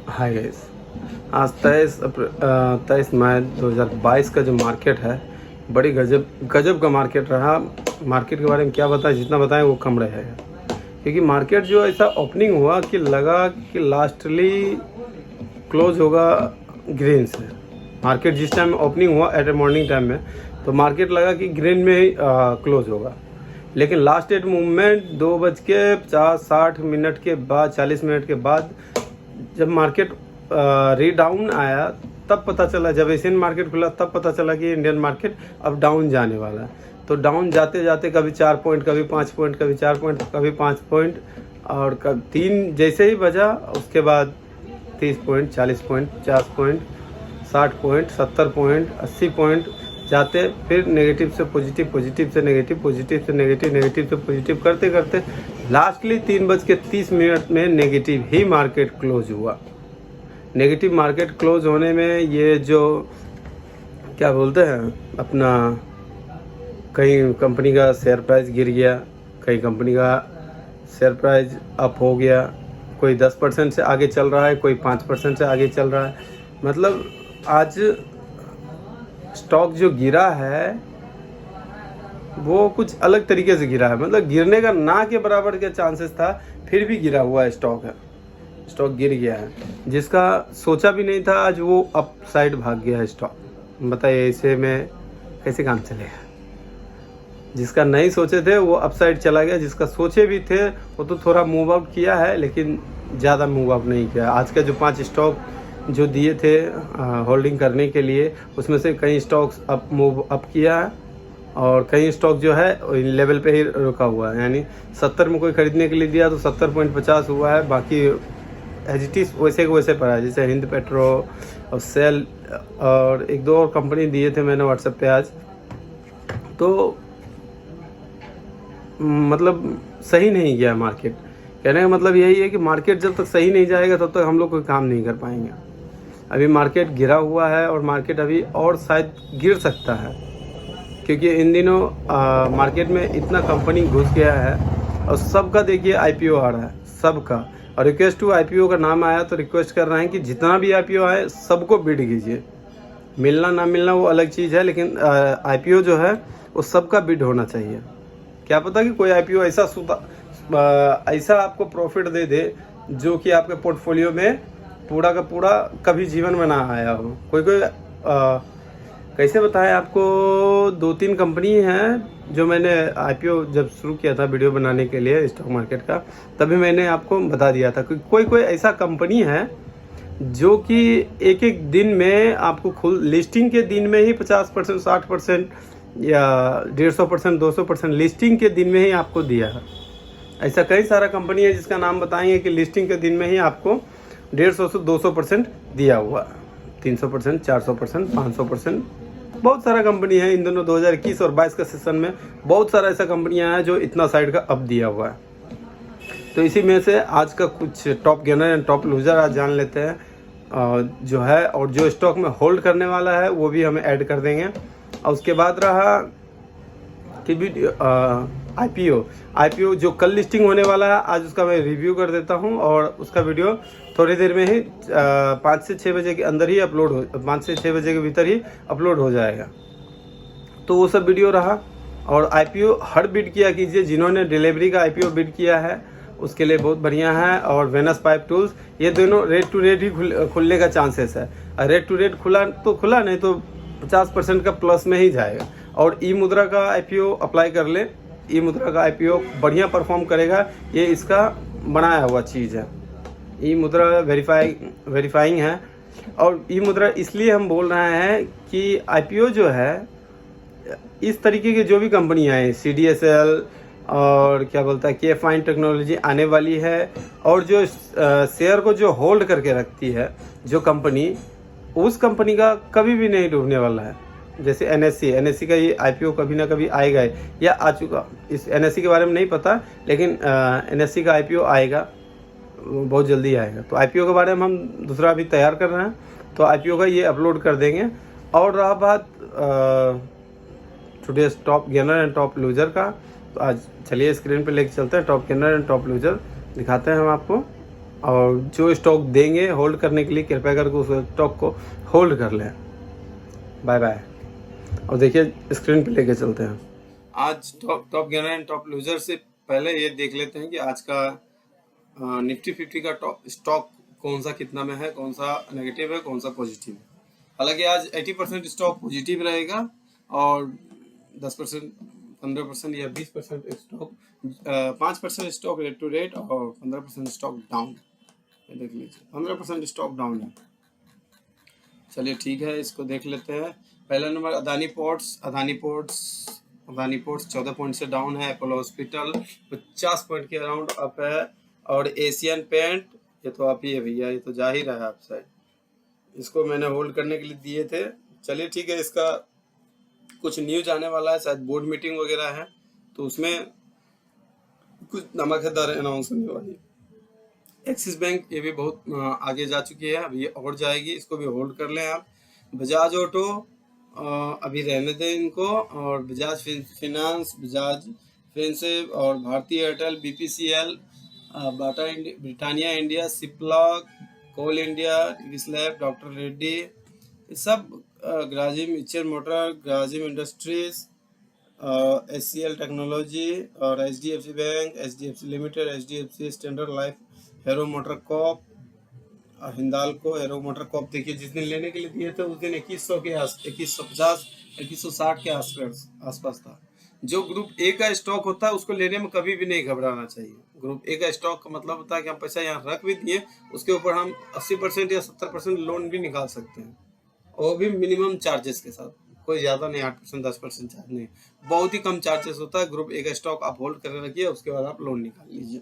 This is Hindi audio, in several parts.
हाय गाइस, आज 23 मई 2022 का जो मार्केट है, बड़ी गजब गजब का मार्केट रहा। मार्केट के बारे में क्या बताएं, जितना बताएं वो कम रहेगा, क्योंकि मार्केट जो ऐसा ओपनिंग हुआ कि लगा कि लास्टली क्लोज होगा ग्रीन से। मार्केट जिस टाइम ओपनिंग हुआ एट ए मॉर्निंग टाइम में, तो मार्केट लगा कि ग्रीन में ही क्लोज होगा, लेकिन लास्ट एट मूवमेंट 2:50-60 के बाद 40 मिनट के बाद जब मार्केट रीडाउन आया, तब पता चला, जब एशियन मार्केट खुला तब पता चला कि इंडियन मार्केट अब डाउन जाने वाला है। तो डाउन जाते जाते कभी 4 पॉइंट, कभी 5 पॉइंट, कभी 4 पॉइंट, कभी 5 पॉइंट, और कभी 3 जैसे ही बजा उसके बाद 30 point, 40 point, 50 point, 60 point, 70 point, 80 point जाते, फिर नेगेटिव से पॉजिटिव, पॉजिटिव से नेगेटिव, पॉजिटिव से नेगेटिव, नेगेटिव से पॉजिटिव करते करते लास्टली 3:30 में नेगेटिव ही मार्केट क्लोज हुआ। नेगेटिव मार्केट क्लोज होने में ये जो क्या बोलते हैं अपना, कहीं कंपनी का शेयर प्राइस गिर गया, कहीं कंपनी का शेयर प्राइस अप हो गया, कोई 10% से आगे चल रहा है, कोई 5% से आगे चल रहा है। मतलब आज स्टॉक जो गिरा है वो कुछ अलग तरीके से गिरा है, मतलब गिरने का ना के बराबर के चांसेस था, फिर भी गिरा हुआ स्टॉक है। स्टॉक गिर गया है, जिसका सोचा भी नहीं था, आज वो अप साइड भाग गया है स्टॉक। बताइए ऐसे में कैसे काम चलेगा। जिसका नहीं सोचे थे वो अप साइड चला गया, जिसका सोचे भी थे वो तो थोड़ा मूव आउट किया है, लेकिन ज़्यादा मूव आउट नहीं किया। आज का जो 5 स्टॉक जो दिए थे होल्डिंग करने के लिए, उसमें से कई स्टॉक्स अप मूव अप किया है और कई स्टॉक जो है लेवल पे ही रुका हुआ है। यानी 70 में कोई खरीदने के लिए दिया तो 70.50 हुआ है, बाकी एजिटिस वैसे के वैसे पड़ा है, जैसे हिंद पेट्रो और सेल और 1-2 और कंपनी दिए थे मैंने व्हाट्सएप पे आज। तो मतलब सही नहीं गया मार्केट। कहने का मतलब यही है कि मार्केट जब तक सही नहीं जाएगा तब तक हम लोग कोई काम नहीं कर पाएंगे। अभी मार्केट गिरा हुआ है और मार्केट अभी और शायद गिर सकता है, क्योंकि इन दिनों मार्केट में इतना कंपनी घुस गया है और सबका देखिए आईपीओ आ रहा है, सबका। और रिक्वेस्ट टू आईपीओ का नाम आया तो रिक्वेस्ट कर रहे हैं कि जितना भी आईपीओ आए सबको बिड कीजिए। मिलना ना मिलना वो अलग चीज़ है, लेकिन आईपीओ जो है वो सबका बिड होना चाहिए। क्या पता कि कोई आईपीओ ऐसा आपको प्रॉफिट दे दे जो कि आपके पोर्टफोलियो में पूरा का पूरा कभी जीवन में ना आया हो। कोई कैसे बताएं आपको, 2-3 कंपनी हैं जो मैंने आईपीओ जब शुरू किया था वीडियो बनाने के लिए स्टॉक मार्केट का, तभी मैंने आपको बता दिया था कि कोई ऐसा कंपनी है जो कि एक दिन में आपको लिस्टिंग के दिन में ही 50%, 60% या 150%, 200% लिस्टिंग के दिन में ही आपको दिया है। ऐसा कई सारा कंपनी है जिसका नाम बताएंगे कि लिस्टिंग के दिन में ही आपको 150 से 200% दिया हुआ, 300%, 400%, 500%। बहुत सारा कंपनी है इन दोनों 2021 और 22 का सेशन में, बहुत सारा ऐसा कंपनियां हैं जो इतना साइड का अप दिया हुआ है। तो इसी में से आज का कुछ top gainer and top loser आज जान लेते हैं जो है, और जो स्टॉक में होल्ड करने वाला है वो भी हमें ऐड कर देंगे। और उसके बाद रहा कि आईपीओ जो कल लिस्टिंग होने वाला है, आज उसका मैं रिव्यू कर देता हूं और उसका वीडियो थोड़ी देर में ही 5 से 6 बजे के अंदर ही 5 से 6 बजे के भीतर ही अपलोड हो जाएगा। तो वो सब वीडियो रहा। और आईपीओ हर बिड किया कीजिए, जिन्होंने डिलीवरी का आईपीओ बिड किया है उसके लिए बहुत बढ़िया है। और वेनस पाइप टूल्स, ये दोनों रेट टू रेट ही खुलने का चांसेस है। रेट टू रेट खुला तो खुला, नहीं तो 50% का प्लस में ही जाएगा। और ई मुद्रा का आईपीओ अप्लाई कर ले, ई मुद्रा का आईपीओ बढ़िया परफॉर्म करेगा, ये इसका बनाया हुआ चीज़ है। ई मुद्रा वेरीफाइंग है। और ई मुद्रा इसलिए हम बोल रहे हैं कि आईपीओ जो है, इस तरीके की जो भी कंपनियां हैं, CDSL और क्या बोलता है के फाइन टेक्नोलॉजी आने वाली है, और जो शेयर को जो होल्ड करके रखती है जो कंपनी, उस कंपनी का कभी भी नहीं डूबने वाला है। जैसे NSE का ये आईपीओ कभी ना कभी आएगा या आ चुका, इस NSE के बारे में नहीं पता, लेकिन NSE का आईपीओ आएगा, बहुत जल्दी आएगा। तो आईपीओ के बारे में हम दूसरा भी तैयार कर रहे हैं, तो आईपीओ का ये अपलोड कर देंगे। और रहा बात today top gainer and top loser का, तो आज चलिए स्क्रीन पे लेके चलते हैं। Top gainer and top loser दिखाते हैं हम आपको। और जो स्टॉक देंगे होल्ड करने के लिए कृपया करके उस स्टॉक को होल्ड कर लें। Bye bye. और देखिए स्क्रीन पे लेके चलते हैं। आज top gainer and top loser से पहले ये देख लेते हैं कि आज का निफ्टी 50 का टॉप स्टॉक कौन सा कितना में है, कौन सा नेगेटिव है, कौन सा पॉजिटिव है। हालांकि आज 80% स्टॉक पॉजिटिव रहेगा और 10%, 15% या 20% stock 5% stock rate to rate और 15% स्टॉक डाउन। देख लीजिए 15% स्टॉक डाउन है। चलिए ठीक है, इसको देख लेते हैं। पहला नंबर अदानी पोर्ट्स 14 पॉइंट से डाउन है। अपोलो हॉस्पिटल 50 पॉइंट के अराउंड अप है। और एशियन पेंट ये तो आप ही है भैया, ये तो जा ही रहा है आप साइड, इसको मैंने होल्ड करने के लिए दिए थे। चलिए ठीक है, इसका कुछ न्यूज आने वाला है, शायद बोर्ड मीटिंग वगैरह है तो उसमें कुछ नमकदार अनाउंस होने वाली है। एक्सिस बैंक ये भी बहुत आगे जा चुकी है, अब ये और जाएगी, इसको भी होल्ड कर लें आप। बजाज ऑटो अभी रहने दें इनको, और बजाज फिनांस, बजाज फिनसेव और भारतीय एयरटेल, बीपीसीएल, बाटा ब्रिटानिया इंडिया, सिप्ला, कोल इंडिया, स्लैब, डॉक्टर रेड्डी, ये सब ग्राजिम Eicher motor, ग्राजिम industries, HCL technology और HDFC bank, HDFC limited, HDFC standard life, हेरो मोटर कॉप, हिंदाल्को, हेरो मोटर कॉप। देखिए जिस दिन लेने के लिए दिए थे उस दिन 2100 के 2150 2160 के आसपास था। जो ग्रुप ए का स्टॉक होता है उसको लेने में कभी भी नहीं घबराना चाहिए। ग्रुप ए का स्टॉक का मतलब होता है कि हम पैसा यहाँ रख भी दिए, उसके ऊपर हम 80% या 70% लोन भी निकाल सकते हैं, वो भी मिनिमम चार्जेस के साथ, कोई ज़्यादा नहीं, 8% 10% चार्ज नहीं, बहुत ही कम चार्जेस होता है। ग्रुप ए का स्टॉक आप होल्ड कर रखिए, उसके बाद आप लोन निकाल लीजिए।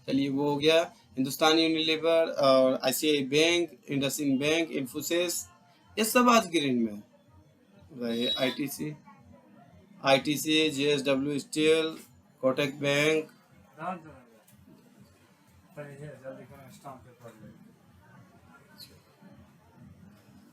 चलिए वो हो गया। हिंदुस्तान यूनिलीवर और ICI bank, IndusInd bank, Infosys, ये सब आज ग्रीन में रहे। ITC, JSW steel, Kotak bank,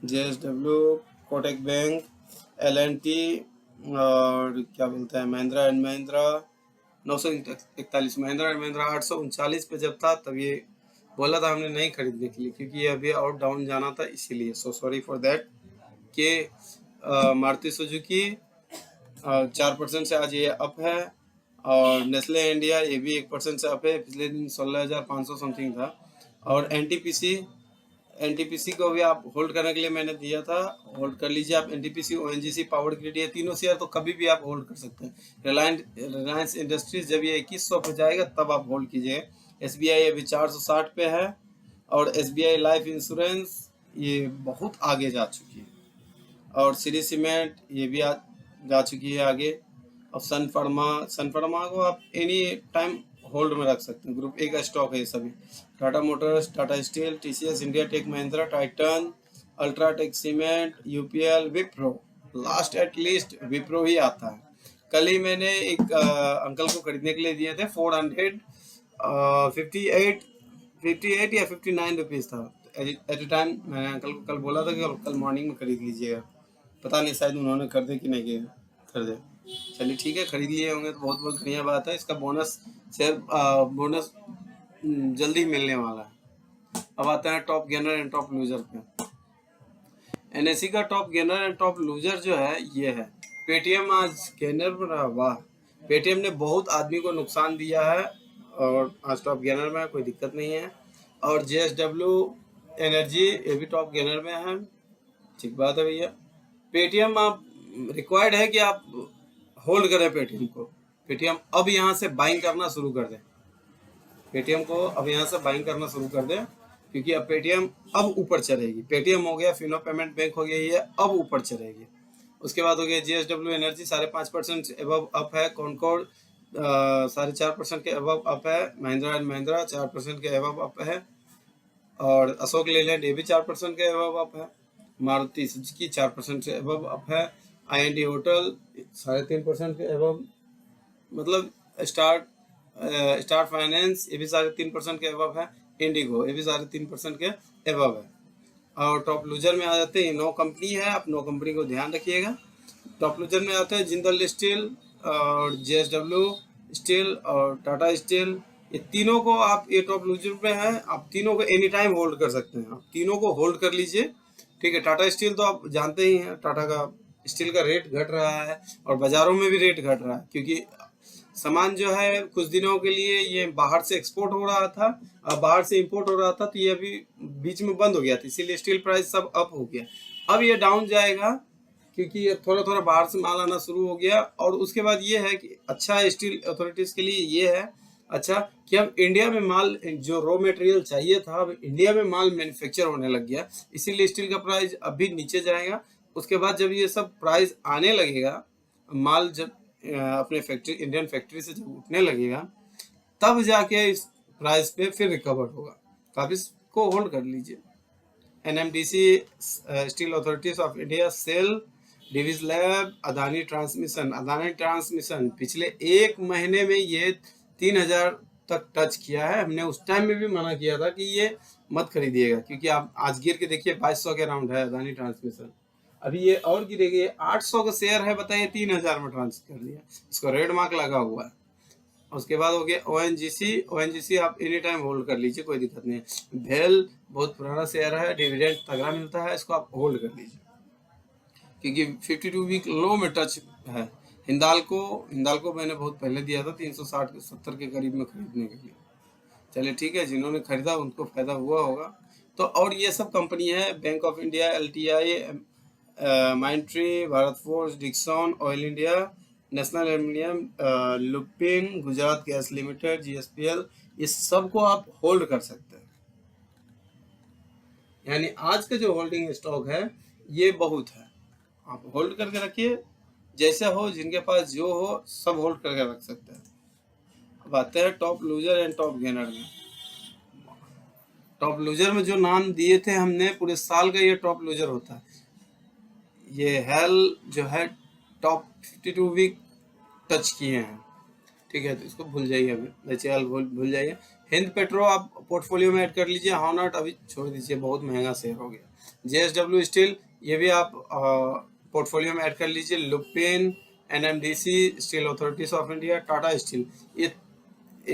JSW, Kotak bank, LNT और क्या बोलते हैं महिंद्रा एंड महिंद्रा 941, महिंद्रा एंड महिंद्रा 839 पे जब था तब ये बोला था हमने नहीं खरीदने के लिए, क्योंकि ये अभी और डाउन जाना था, इसीलिए सो सॉरी फॉर दैट। कि मारुति सुजुकी 4% से आज ये अप है, और नेस्ले इंडिया ये भी 1% से अप है, पिछले दिन 16,500 समथिंग था। और एनटीपीसी को भी आप होल्ड करने के लिए मैंने दिया था, होल्ड कर लीजिए आप। एनटीपीसी, ओएनजीसी, पावर ग्रिड, ये तीनों शेयर तो कभी भी आप होल्ड कर सकते हैं। रिलायंस इंडस्ट्रीज जब ये 2100 पे जाएगा तब आप होल्ड कीजिए। एसबीआई अभी 460 पे है, और एसबीआई लाइफ इंश्योरेंस ये बहुत आगे जा चुकी है, और श्री सीमेंट ये भी जा चुकी है आगे। और सन फार्मा को आप एनी टाइम होल्ड में रख सकते हैं, ग्रुप ए का स्टॉक है ये सभी। Tata motors, Tata steel, TCS, India tech Mahindra, Titan, ultratech cement, UPL, Wipro, last at least Wipro ही आता है। कल ही मैंने एक अंकल को खरीदने के लिए दिए थे, 458 या 59 रुपीज़ था एट ए टाइम। मैंने अंकल को कल बोला था कि कल मॉर्निंग में खरीद लीजिएगा, पता नहीं शायद उन्होंने कर दे कि नहीं कर दे। चलिए ठीक है, खरीद लिए होंगे तो बहुत बहुत बढ़िया बात है। इसका बोनस जल्दी मिलने वाला है। अब आते हैं top gainer and top loser पे। एनएससी का top gainer and top loser जो है ये है पेटीएम। आज गेनर पर रहा, वाह, पेटीएम ने बहुत आदमी को नुकसान दिया है और आज टॉप गेनर में है, कोई दिक्कत नहीं है। और जेएसडब्ल्यू एनर्जी ये भी टॉप गेनर में है, ठीक बात है भैया। पेटीएम आप रिक्वायर्ड है कि आप होल्ड करें पेटीएम को। पेटीएम अब यहाँ से बाइंग करना शुरू कर दें, पेटीएम को अब यहाँ से बाइंग करना शुरू कर दें, क्योंकि अब पेटीएम अब ऊपर चढ़ेगी। पेटीएम हो गया, फिनो पेमेंट बैंक हो गया, ये अब ऊपर चढ़ेगी। उसके बाद हो गया जेएसडब्ल्यू एनर्जी 5.5% एबव अप है। कॉनकॉर्ड 4.5% के एबव अप है। महिंद्रा एंड महिंद्रा 4% के एबव अप है। और अशोक लेलैंड ये भी 4% के एबव अप है। मारुति सुजुकी 4% से एबव अप है। आईएनडी होटल 3.5% के एबव, मतलब स्टार फाइनेंस ये भी 3.5% के एबव है। इंडिगो ये भी 3.5% के एबव है। और टॉप लूजर में आ जाते हैं 9 कंपनी है, आप 9 कंपनी को ध्यान रखिएगा। टॉप लूजर में आते हैं जिंदल स्टील और जेएसडब्ल्यू स्टील और टाटा स्टील ये तीनों को आप, ये टॉप लूजर पे है, आप तीनों को एनी टाइम होल्ड कर सकते हैं, आप तीनों को होल्ड कर लीजिए। ठीक है, टाटा स्टील तो आप जानते ही हैं, टाटा का स्टील का रेट घट रहा है और बाजारों में भी रेट घट रहा है, क्योंकि सामान जो है कुछ दिनों के लिए ये बाहर से एक्सपोर्ट हो रहा था और बाहर से इंपोर्ट हो रहा था, तो ये अभी बीच में बंद हो गया था, इसीलिए स्टील प्राइस सब अप हो गया। अब ये डाउन जाएगा क्योंकि ये थोड़ा थोड़ा बाहर से माल आना शुरू हो गया। और उसके बाद ये है कि अच्छा स्टील अथॉरिटीज के लिए ये है अच्छा कि अब इंडिया में माल, जो रॉ मटेरियल चाहिए था, अब इंडिया में माल मैन्युफैक्चर होने लग गया, इसीलिए स्टील का प्राइस अभी नीचे जाएगा। उसके बाद जब ये सब प्राइस आने लगेगा, माल जब अपने फैक्ट्री, इंडियन फैक्ट्री से जब उठने लगेगा, तब जाके इस प्राइस पे फिर रिकवर होगा। तो आप इसको होल्ड कर लीजिए। NMDC, steel authorities of India, SAIL, Divi's lab, Adani transmission. Adani transmission पिछले एक महीने में ये 3000 तक टच किया है। हमने उस टाइम में भी मना किया था कि ये मत खरीदिएगा, क्योंकि आप आज गिर के देखिए 2200 के अराउंड है अदानी ट्रांसमिशन। अभी ये और गिरेगी, 800 का शेयर है, बताइए 3000 में ट्रांसफर कर लिया, इसको रेड मार्क लगा हुआ है। उसके बाद हो गया ओएनजीसी। ओएनजीसी आप एनी टाइम होल्ड कर लीजिए, कोई दिक्कत नहीं है। भेल बहुत पुराना शेयर है, डिविडेंड तगड़ा मिलता है, इसको आप होल्ड कर लीजिए क्योंकि 52 वीक लो में टच है। हिंदाल्को मैंने बहुत पहले दिया था 360-70 के करीब में खरीदने के लिए। चलिए ठीक है, जिन्होंने खरीदा उनको फायदा हुआ होगा। तो और ये सब कंपनी है, bank of India, LTI, Mindtree, Bharat forge, Dixon, oil India, national aluminium, Lupin, Gujarat gas limited, GSPL, इस सब को आप होल्ड कर सकते हैं। यानी आज का जो होल्डिंग स्टॉक है ये बहुत है, आप होल्ड करके रखिए, जैसे हो, जिनके पास जो हो सब होल्ड करके रख सकते हैं। अब आते हैं top loser and top gainer में। टॉप लूजर में जो नाम दिए थे हमने, पूरे साल का ये टॉप लूजर होता है। ये हेल जो है टॉप 52 वीक टच किए हैं। ठीक है, तो इसको भूल जाइए, अभी एचएएल भूल जाइए। हिंद पेट्रो आप पोर्टफोलियो में ऐड कर लीजिए, हॉनट अभी छोड़ दीजिए, बहुत महंगा शेयर हो गया। जेएसडब्ल्यू स्टील ये भी आप पोर्टफोलियो में ऐड कर लीजिए। Lupin, NMDC, steel authorities of India, Tata steel, ये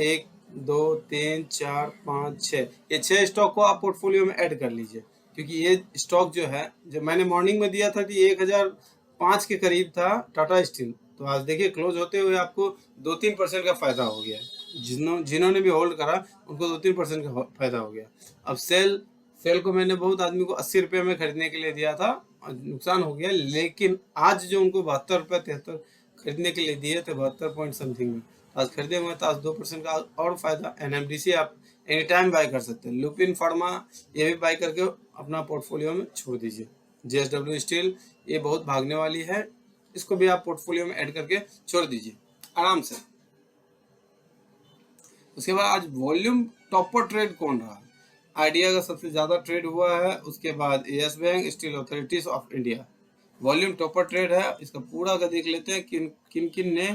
1 2 3 4 5 6, ये 6 स्टॉक को आप पोर्टफोलियो में ऐड कर लीजिए, क्योंकि ये स्टॉक जो है, जब मैंने मॉर्निंग में दिया था कि 1005 के करीब था टाटा स्टील, तो आज देखिए क्लोज होते हुए आपको 2-3% का फायदा हो गया है। जिन्होंने भी होल्ड करा उनको 2-3% का फायदा हो गया। अब सेल को मैंने बहुत आदमी को 80 रुपये में खरीदने के लिए दिया था, नुकसान हो गया, लेकिन आज जो उनको 72 रुपये 73 खरीदने के लिए दिए थे, 72 पॉइंट समथिंग में, आज खरीदे हुए तो आज 2% का और फायदा। एनएमडीसी आप एनी टाइम बाय कर सकते हैं। लुपिन फार्मा ये भी बाय करके अपना पोर्टफोलियो में छोड़ दीजिए। जेएसडब्ल्यू स्टील ये बहुत भागने वाली है, इसको भी आप पोर्टफोलियो में ऐड करके छोड़ दीजिए आराम से। उसके बाद आज वॉल्यूम टॉपर ट्रेड कौन रहा? आइडिया का सबसे ज्यादा ट्रेड हुआ है, उसके बाद S bank, steel authorities of India, volume topper trade है। इसका पूरा का देख लेते हैं किन किन ने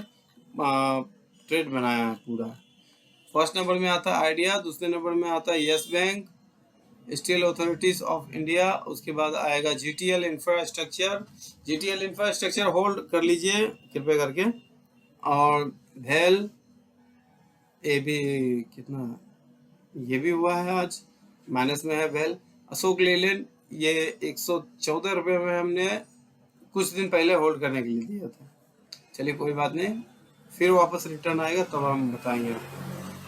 ट्रेड बनाया है पूरा। फर्स्ट नंबर में आता है आइडिया, दूसरे नंबर में आता है yes bank, steel authorities of India, उसके बाद आएगा GTL infrastructure. GTL infrastructure hold कर लीजिए कृपया करके। और भेल, ये भी कितना, ये भी हुआ है आज माइनस में है भेल। अशोक लेलैंड ये 114 रुपये में हमने कुछ दिन पहले होल्ड करने के लिए दिया था। चलिए कोई बात नहीं, फिर वापस रिटर्न आएगा तब हम बताएंगे।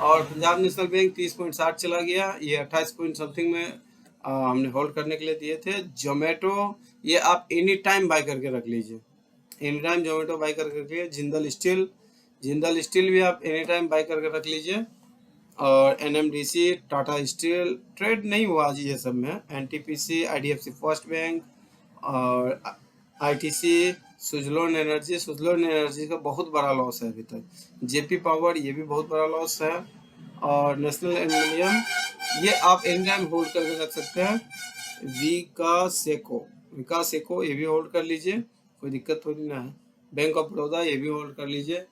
और पंजाब नेशनल बैंक 30.60 चला गया, ये 28 पॉइंट समथिंग में हमने होल्ड करने के लिए दिए थे। जोमेटो ये आप एनी टाइम बाय करके रख लीजिए, एनी टाइम जोमेटो बाय करके रखिए। जिंदल स्टील भी आप एनी टाइम बाय करके रख लीजिए। और एनएमडीसी, टाटा स्टील ट्रेड नहीं हुआ आज ये सब में। एनटीपीसी, आईडीएफसी फर्स्ट बैंक और आईटीसी, सुजलोन एनर्जी का बहुत बड़ा लॉस है अभी तक। जेपी पावर ये भी बहुत बड़ा लॉस है। और नेशनल एल्यूमिनियम ये आप एनी टाइम होल्ड करके रख सकते हैं। विकासेको ये भी होल्ड कर लीजिए, कोई दिक्कत थोड़ी ना है। बैंक ऑफ बड़ौदा ये भी होल्ड कर लीजिए।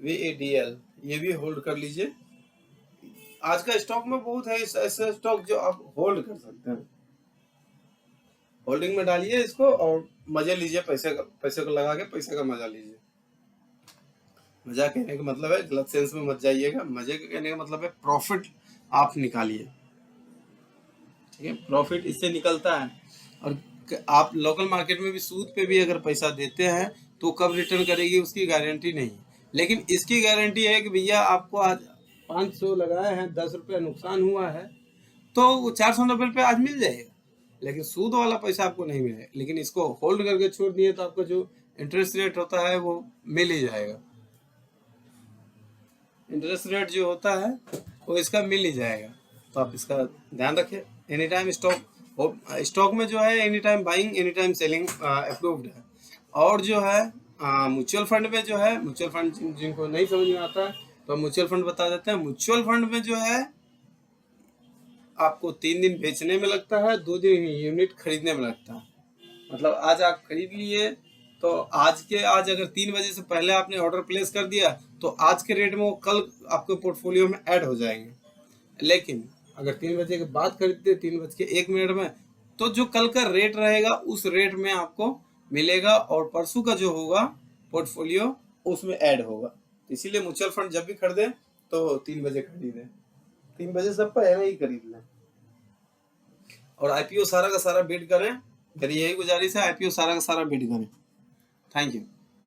VADL ये भी होल्ड कर लीजिए। आज का स्टॉक में बहुत है ऐसे स्टॉक जो आप होल्ड कर सकते हैं, होल्डिंग में डालिए इसको और मजे लीजिए, पैसे को लगा के पैसे का मजा लीजिए। मजा कहने का मतलब है, गलत सेंस में मत जाइएगा, मजे का कहने का मतलब है प्रॉफिट आप निकालिए, ठीक है, प्रॉफिट इससे निकलता है। और आप लोकल मार्केट में भी सूद पे भी अगर पैसा देते हैं तो कब रिटर्न करेगी उसकी गारंटी नहीं है, लेकिन इसकी गारंटी है कि भैया आपको आज 500 लगाए हैं, 10 रुपया नुकसान हुआ है, तो वो 490 रुपये आज मिल जाएगा, लेकिन सूद वाला पैसा आपको नहीं मिलेगा। लेकिन इसको होल्ड करके छोड़ दिए तो आपको जो इंटरेस्ट रेट होता है वो मिल ही जाएगा, इंटरेस्ट रेट जो होता है वो इसका मिल ही जाएगा। तो आप इसका ध्यान रखें। एनी टाइम स्टॉक में जो है any time buying any time selling approved है। और जो है म्यूचुअल फंड में जो है, म्यूचुअल फंड जिनको नहीं समझ में आता है तो म्यूचुअल फंड बता देते हैं। म्यूचुअल फंड में जो है आपको 3 दिन बेचने में लगता है, 2 दिन यूनिट खरीदने में लगता है। मतलब आज आप खरीद लिए तो आज अगर 3 बजे से पहले आपने ऑर्डर प्लेस कर दिया तो आज के रेट में वो कल आपके पोर्टफोलियो में ऐड हो जाएंगे। लेकिन अगर 3 बजे के बाद खरीदते 3:01 में, तो जो कल का रेट रहेगा उस रेट में आपको मिलेगा और परसों का जो होगा पोर्टफोलियो उसमें ऐड होगा। इसीलिए म्यूचुअल फंड जब भी खरीदें तो 3 बजे खरीदें, 3 बजे सब पहले ही खरीद लें। और आईपीओ सारा का सारा बिड करें, मेरी यही गुजारिश है, आईपीओ सारा का सारा बिड करें। Thank you.